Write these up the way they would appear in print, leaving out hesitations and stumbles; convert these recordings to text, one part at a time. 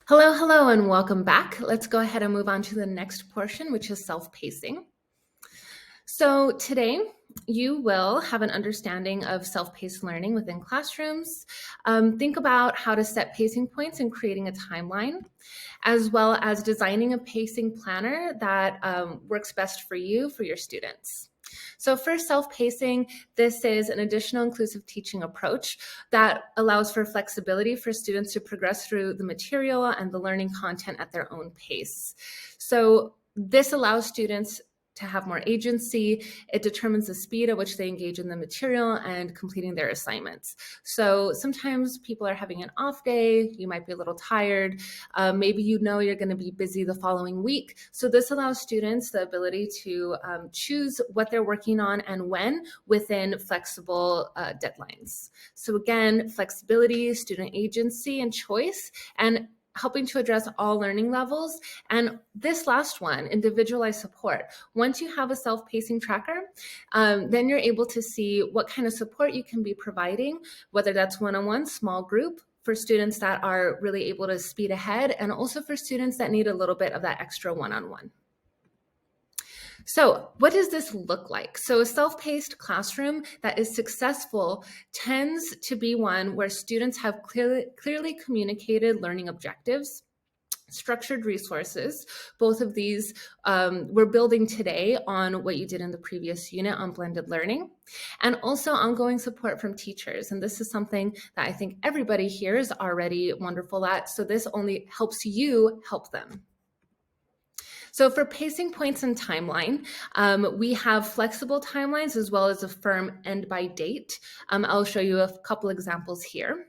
Hello, hello, and welcome back. Let's go ahead and move on to the next portion, which is self-pacing. So today, you will have an understanding of self-paced learning within classrooms. Think about how to set pacing points and creating a timeline, as well as designing a pacing planner that works best for you, for your students. So for self-pacing, this is an additional inclusive teaching approach that allows for flexibility for students to progress through the material and the learning content at their own pace. So this allows students to have more agency. It determines the speed at which they engage in the material and completing their assignments. So sometimes people are having an off day, you might be a little tired, maybe you know you're going to be busy the following week. So this allows students the ability to choose what they're working on and when within flexible deadlines. So again, flexibility, student agency, and choice, and helping to address all learning levels. And this last one, individualized support. Once you have a self-pacing tracker, then you're able to see what kind of support you can be providing, whether that's one-on-one, small group, for students that are really able to speed ahead, and also for students that need a little bit of that extra one-on-one. So what does this look like? So a self-paced classroom that is successful tends to be one where students have clearly communicated learning objectives, structured resources. Both of these we're building today on what you did in the previous unit on blended learning, and also ongoing support from teachers. And this is something that I think everybody here is already wonderful at. So this only helps you help them. So for pacing points and timeline, we have flexible timelines as well as a firm end by date. I'll show you a couple examples here.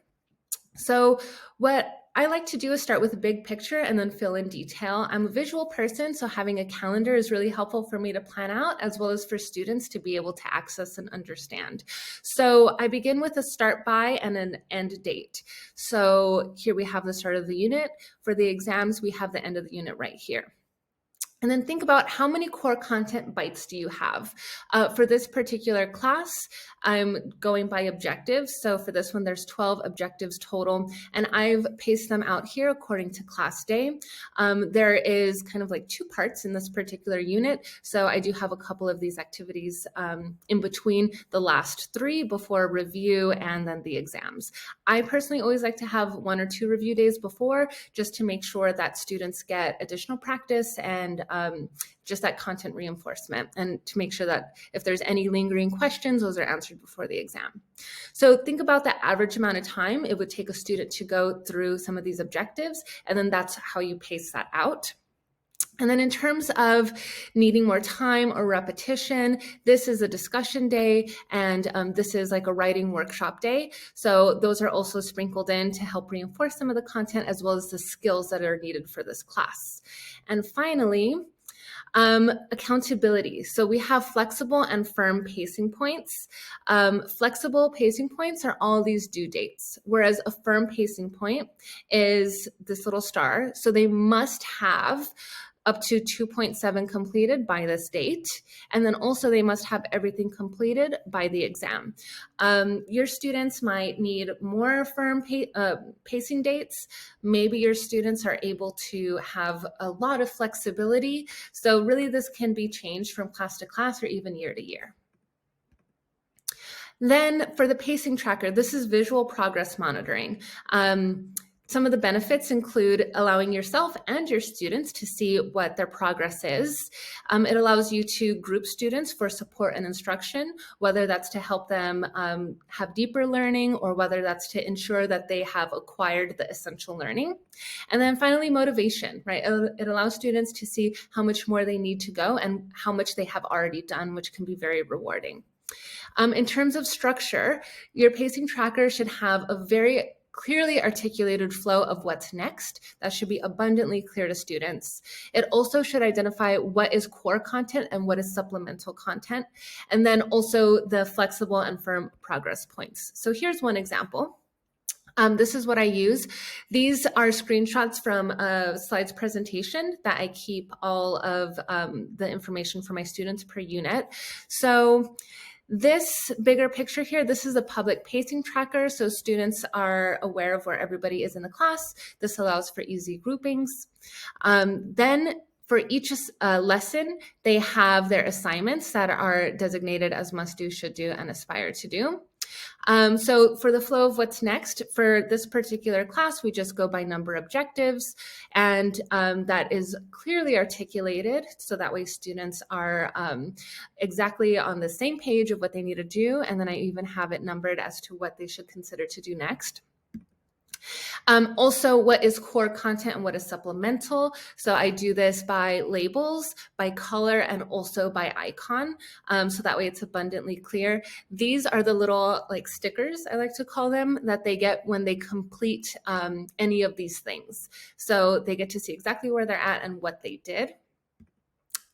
So what I like to do is start with a big picture and then fill in detail. I'm a visual person, so having a calendar is really helpful for me to plan out, as well as for students to be able to access and understand. So I begin with a start by and an end date. So here we have the start of the unit. For the exams, we have the end of the unit right here. And then think about how many core content bites do you have? For this particular class, I'm going by objectives. So for this one, there's 12 objectives total, and I've paced them out here according to class day. There is kind of like two parts in this particular unit. So I do have a couple of these activities in between the last three before review and then the exams. I personally always like to have 1 or 2 review days before, just to make sure that students get additional practice and just that content reinforcement, and to make sure that if there's any lingering questions, those are answered before the exam. So think about the average amount of time it would take a student to go through some of these objectives, and then that's how you pace that out. And then in terms of needing more time or repetition, this is a discussion day, and this is like a writing workshop day. So those are also sprinkled in to help reinforce some of the content as well as the skills that are needed for this class. And finally, accountability. So we have flexible and firm pacing points. Flexible pacing points are all these due dates, whereas a firm pacing point is this little star. So they must have up to 2.7 completed by this date. And then also they must have everything completed by the exam. Your students might need more firm pacing dates. Maybe your students are able to have a lot of flexibility. So really this can be changed from class to class or even year to year. Then for the pacing tracker, this is visual progress monitoring. Some of the benefits include allowing yourself and your students to see what their progress is. It allows you to group students for support and instruction, whether that's to help them have deeper learning or whether that's to ensure that they have acquired the essential learning. And then finally, motivation, right? It allows students to see how much more they need to go and how much they have already done, which can be very rewarding. In terms of structure, your pacing tracker should have a very clearly articulated flow of what's next. That should be abundantly clear to students. It also should identify what is core content and what is supplemental content, and then also the flexible and firm progress points. So here's one example. This is what I use. These are screenshots from a slides presentation that I keep all of the information for my students per unit. So This bigger picture here, this is a public pacing tracker, so students are aware of where everybody is in the class. This allows for easy groupings. Then for each lesson, they have their assignments that are designated as must do, should do, and aspire to do. So for the flow of what's next, for this particular class, we just go by number objectives, and that is clearly articulated, so that way students are exactly on the same page of what they need to do, and then I even have it numbered as to what they should consider to do next. Also, what is core content and what is supplemental? So I do this by labels, by color, and also by icon. So that way it's abundantly clear. These are the little like stickers, I like to call them, that they get when they complete any of these things. So they get to see exactly where they're at and what they did.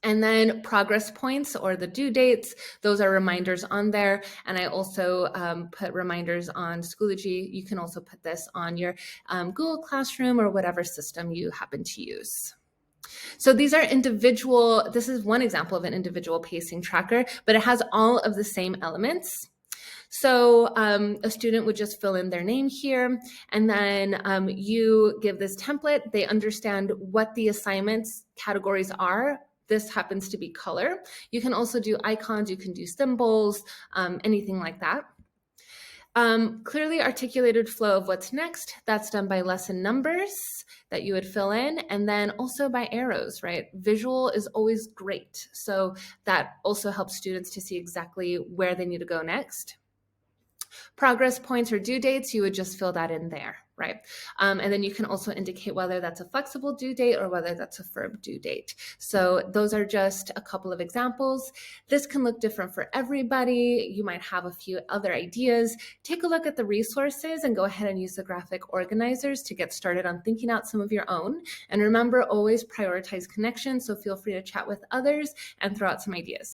And then progress points or the due dates, those are reminders on there. And I also put reminders on Schoology. You can also put this on your Google Classroom or whatever system you happen to use. So these are individual, this is one example of an individual pacing tracker, but it has all of the same elements. So a student would just fill in their name here, and then you give this template. They understand what the assignments categories are. This happens to be color. You can also do icons, you can do symbols, anything like that. Clearly articulated flow of what's next, that's done by lesson numbers that you would fill in, and then also by arrows, right? Visual is always great. So that also helps students to see exactly where they need to go next. Progress points or due dates, you would just fill that in there, right? And then you can also indicate whether that's a flexible due date or whether that's a firm due date. So those are just a couple of examples. This can look different for everybody. You might have a few other ideas. Take a look at the resources and go ahead and use the graphic organizers to get started on thinking out some of your own. And remember, always prioritize connection. So feel free to chat with others and throw out some ideas.